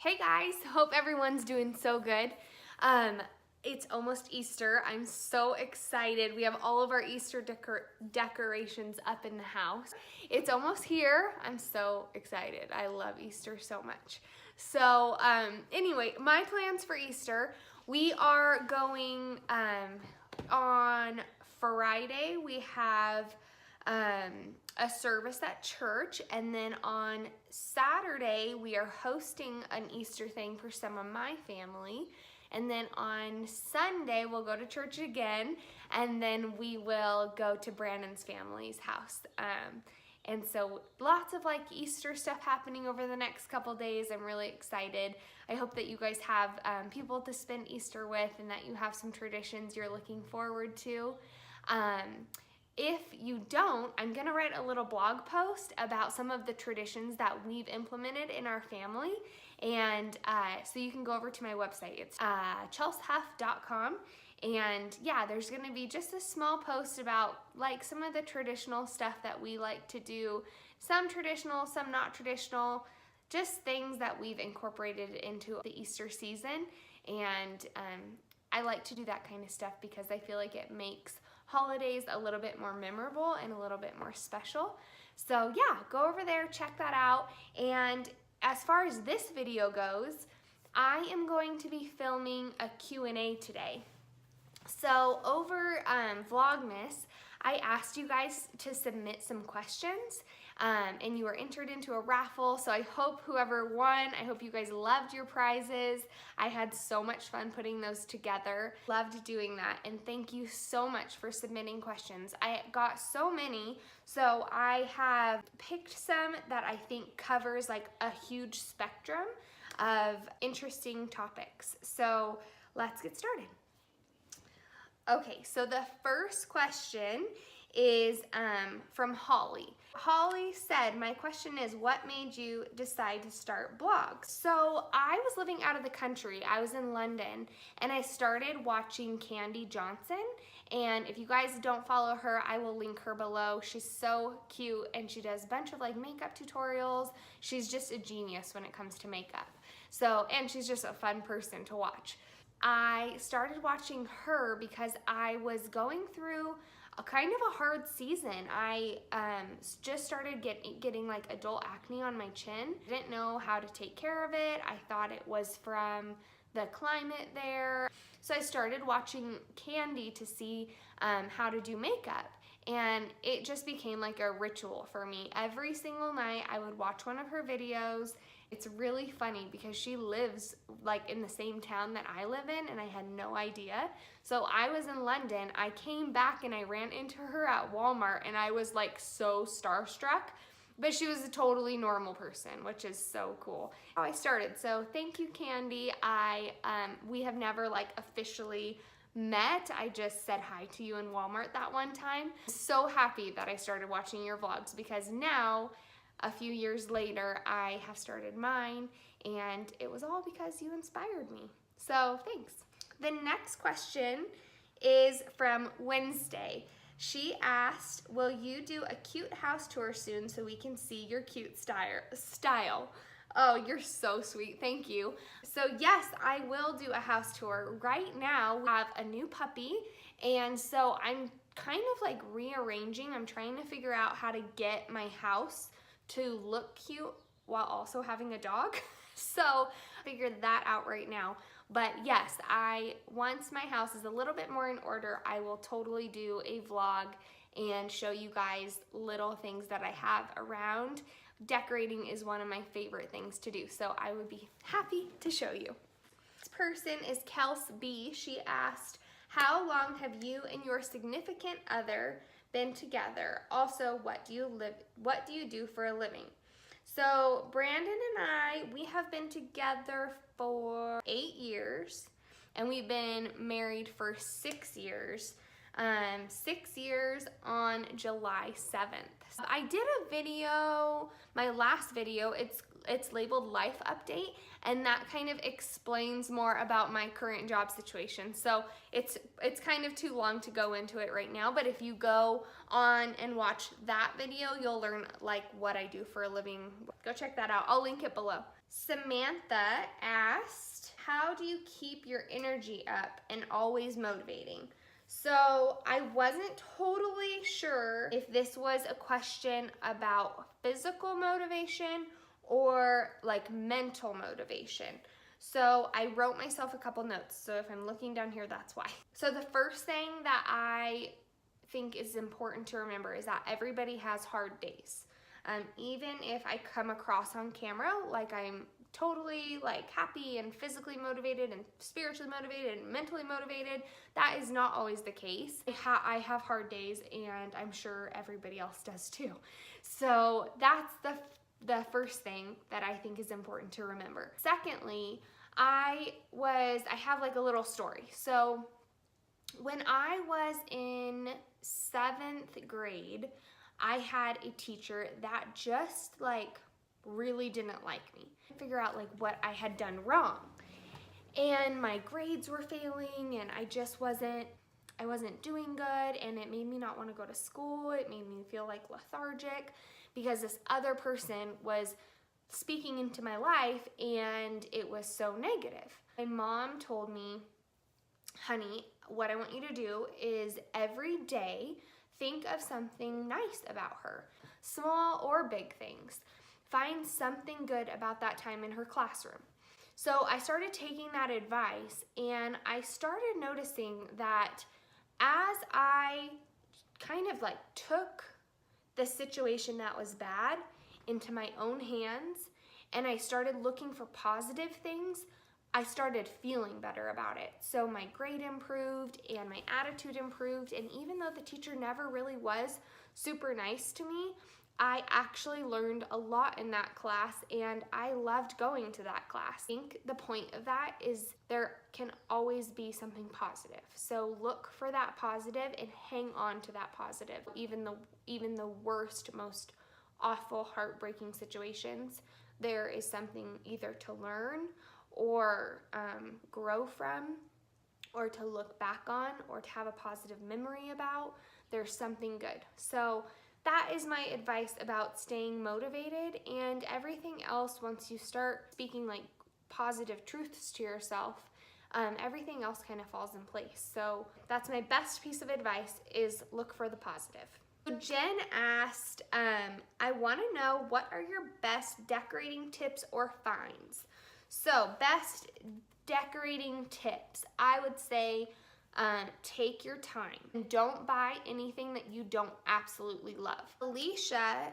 Hey guys, hope everyone's doing so good. It's almost Easter. I'm so excited. We have all of our Easter decorations up in the house. It's almost here. I'm so excited. I love Easter so much. So anyway, my plans for Easter, we are going on Friday. We have a service at church, and then on Saturday we are hosting an Easter thing for some of my family, and then on Sunday we'll go to church again, and then we will go to Brandon's family's house. And so lots of like Easter stuff happening over the next couple days. I'm really excited. I hope that you guys have people to spend Easter with, and that you have some traditions you're looking forward to. If you don't, I'm gonna write a little blog post about some of the traditions that we've implemented in our family, and so you can go over to my website. It's chelshuff.com, and yeah, there's gonna be just a small post about like some of the traditional stuff that we like to do, some traditional, some not traditional, just things that we've incorporated into the Easter season. And I like to do that kind of stuff because I feel like it makes holidays a little bit more memorable and a little bit more special. So yeah, go over there, check that out. And as far as this video goes, I am going to be filming a Q&A today. So over Vlogmas, I asked you guys to submit some questions, and you were entered into a raffle. So I hope whoever won, I hope you guys loved your prizes. I had so much fun putting those together. Loved doing that, and thank you so much for submitting questions. I got so many, so I have picked some that I think covers like a huge spectrum of interesting topics. So let's get started. Okay, so the first question is from Holly. Holly said, my question is, what made you decide to start blogs? So I was living out of the country. I was in London, and I started watching Candy Johnson. And if you guys don't follow her, I will link her below. She's so cute, and she does a bunch of like makeup tutorials. She's just a genius when it comes to makeup. So, and she's just a fun person to watch. I started watching her because I was going through a kind of a hard season. I just started getting like adult acne on my chin. Didn't know how to take care of it. I thought it was from the climate there. So I started watching Candy to see how to do makeup. And it just became like a ritual for me. Every single night I would watch one of her videos. It's really funny because she lives like in the same town that I live in, and I had no idea. So I was in London, I came back and I ran into her at Walmart, and I was like so starstruck, but she was a totally normal person, which is so cool. How I started, so thank you, Candy. We have never like officially met. I just said hi to you in Walmart that one time. So happy that I started watching your vlogs, because now a few years later I have started mine, and it was all because you inspired me. So thanks. The next question is from Wednesday. She asked, will you do a cute house tour soon so we can see your cute style? Oh, you're so sweet. Thank you. So yes, I will do a house tour. Right now, we have a new puppy, and so I'm kind of like rearranging. I'm trying to figure out how to get my house to look cute while also having a dog. So figured that out right now. But yes, once my house is a little bit more in order, I will totally do a vlog and show you guys little things that I have around. Decorating is one of my favorite things to do, so I would be happy to show you. This person is Chels B. She asked, how long have you and your significant other been together? Also, what do you do for a living? So Brandon and we have been together for 8 years, and we've been married for 6 years. 6 years on July 7th. I did a video, my last video, it's labeled Life Update, and that kind of explains more about my current job situation. So it's kind of too long to go into it right now, but if you go on and watch that video, you'll learn like what I do for a living. Go check that out. I'll link it below. Samantha asked, how do you keep your energy up and always motivating? So I wasn't totally sure if this was a question about physical motivation or like mental motivation. So I wrote myself a couple notes. So if I'm looking down here, that's why. So the first thing that I think is important to remember is that everybody has hard days. Even if I come across on camera like I'm totally like happy and physically motivated and spiritually motivated and mentally motivated, that is not always the case. I have hard days, and I'm sure everybody else does too. So that's the first thing that I think is important to remember. Secondly, I have like a little story. So when I was in 7th grade, I had a teacher that just like really didn't like me. Figure out like what I had done wrong. And my grades were failing, and I wasn't doing good, and it made me not want to go to school. It made me feel like lethargic because this other person was speaking into my life, and it was so negative. My mom told me, honey, what I want you to do is every day think of something nice about her, small or big things. Find something good about that time in her classroom. So I started taking that advice, and I started noticing that as I kind of like took the situation that was bad into my own hands, and I started looking for positive things, I started feeling better about it. So my grade improved and my attitude improved, and even though the teacher never really was super nice to me, I actually learned a lot in that class, and I loved going to that class. I think the point of that is there can always be something positive. So look for that positive and hang on to that positive. Even the worst, most awful, heartbreaking situations, there is something either to learn or grow from, or to look back on, or to have a positive memory about. There's something good. So that is my advice about staying motivated, and everything else, once you start speaking like positive truths to yourself, everything else kind of falls in place. So that's my best piece of advice, is look for the positive. So Jen asked, I want to know, what are your best decorating tips or finds? So best decorating tips, I would say take your time. Don't buy anything that you don't absolutely love. Alicia,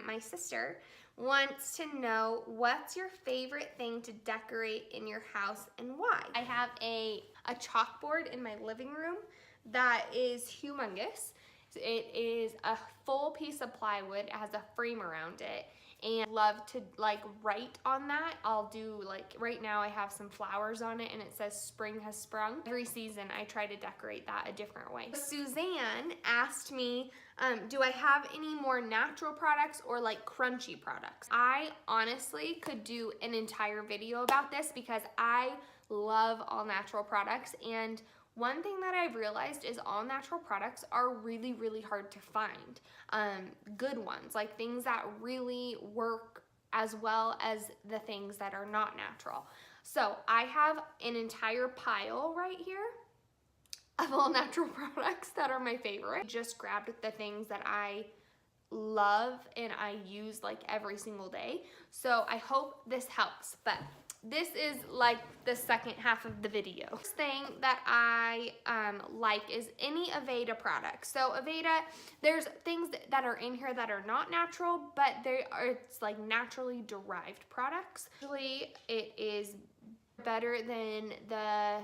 my sister, wants to know, what's your favorite thing to decorate in your house and why? I have a chalkboard in my living room that is humongous. It is a full piece of plywood. It has a frame around it, and love to like write on that. I'll do like, right now I have some flowers on it and it says spring has sprung. Every season I try to decorate that a different way. Suzanne asked me, do I have any more natural products or like crunchy products? I honestly could do an entire video about this because I love all natural products, and one thing that I've realized is all natural products are really, really hard to find. Good ones, like things that really work as well as the things that are not natural. So I have an entire pile right here of all natural products that are my favorite. I just grabbed the things that I love and I use like every single day. So I hope this helps, but this is like the second half of the video. First thing that I like is any Aveda products. So Aveda, there's things that are in here that are not natural, but it's like naturally derived products. Actually, it is better than the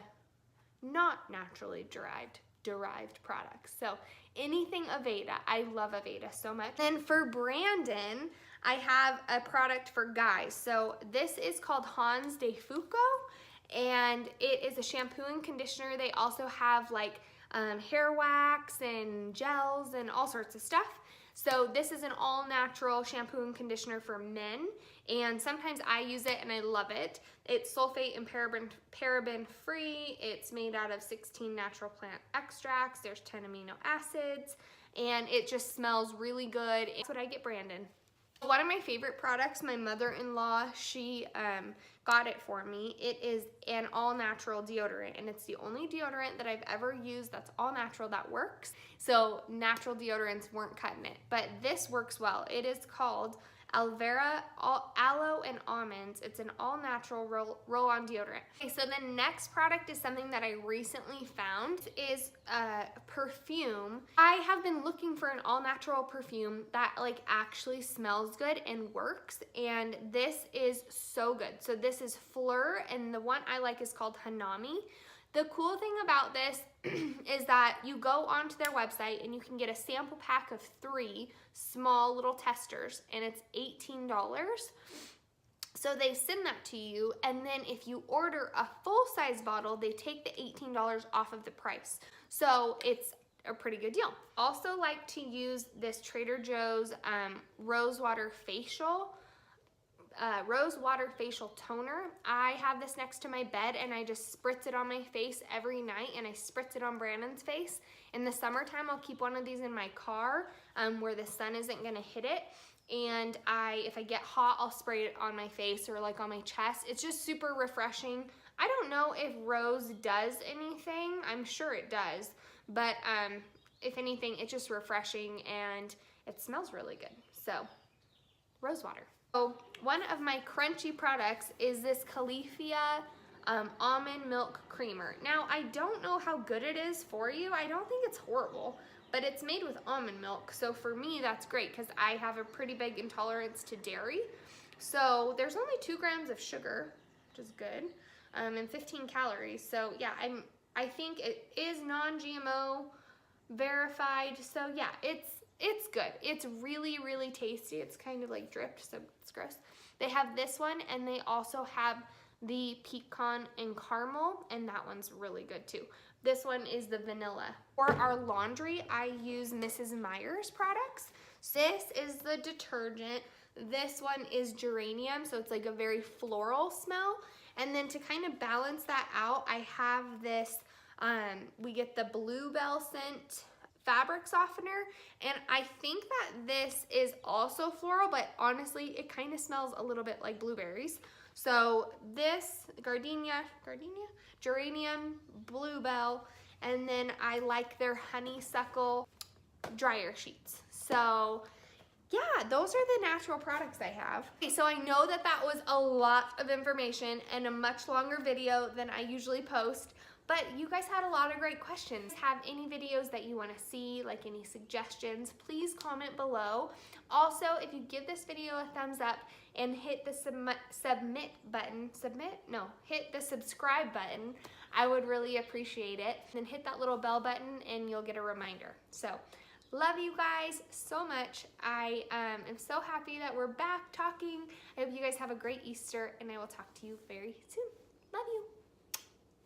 not naturally derived products. So anything Aveda, I love Aveda so much. Then for Brandon, I have a product for guys. So this is called Hanz De Fuko, and it is a shampoo and conditioner. They also have like hair wax and gels and all sorts of stuff. So this is an all-natural shampoo and conditioner for men, and sometimes I use it and I love it. It's sulfate and paraben free. It's made out of 16 natural plant extracts. There's 10 amino acids, and it just smells really good. That's what I get Brandon. One of my favorite products, my mother-in-law, she got it for me. It is an all-natural deodorant, and it's the only deodorant that I've ever used that's all-natural that works. So natural deodorants weren't cutting it, but this works well. It is called Alvera Aloe and Almonds. It's an all-natural roll-on deodorant. Okay, so the next product is something that I recently found, is perfume. I have been looking for an all-natural perfume that like actually smells good and works, and this is so good. So this is Phlur, and the one I like is called Hanami. The cool thing about this is that you go onto their website and you can get a sample pack of 3 small little testers, and it's $18. So they send that to you, and then if you order a full-size bottle, they take the $18 off of the price. So it's a pretty good deal. Also like to use this Trader Joe's Rosewater facial toner. I have this next to my bed, and I just spritz it on my face every night, and I spritz it on Brandon's face. In the summertime, I'll keep one of these in my car where the sun isn't gonna hit it. And if I get hot, I'll spray it on my face or like on my chest. It's just super refreshing. I don't know if Rose does anything. I'm sure it does, but if anything, it's just refreshing and it smells really good. So, Rosewater. So one of my crunchy products is this Califia almond milk creamer. Now, I don't know how good it is for you. I don't think it's horrible, but it's made with almond milk. So for me, that's great because I have a pretty big intolerance to dairy. So there's only 2 grams of sugar, which is good, and 15 calories. So yeah, I think it is non-GMO verified. So yeah, it's good. It's really, really tasty. It's kind of like dripped, so it's gross. They have this one, and they also have the pecan and caramel, and that one's really good too. This one is the vanilla. For our laundry, I use Mrs. Meyers products. This is the detergent. This one is geranium, so it's like a very floral smell. And then to kind of balance that out, I have this, we get the Bluebell scent fabric softener, and I think that this is also floral, but honestly it kind of smells a little bit like blueberries. So this geranium, bluebell, and then I like their honeysuckle dryer sheets. So yeah, those are the natural products I have. Okay, so I know that that was a lot of information and a much longer video than I usually post, but you guys had a lot of great questions. Have any videos that you want to see, like any suggestions, please comment below. Also, if you give this video a thumbs up and hit the hit the subscribe button, I would really appreciate it. Then hit that little bell button and you'll get a reminder. So, love you guys so much. I am so happy that we're back talking. I hope you guys have a great Easter, and I will talk to you very soon. Love you.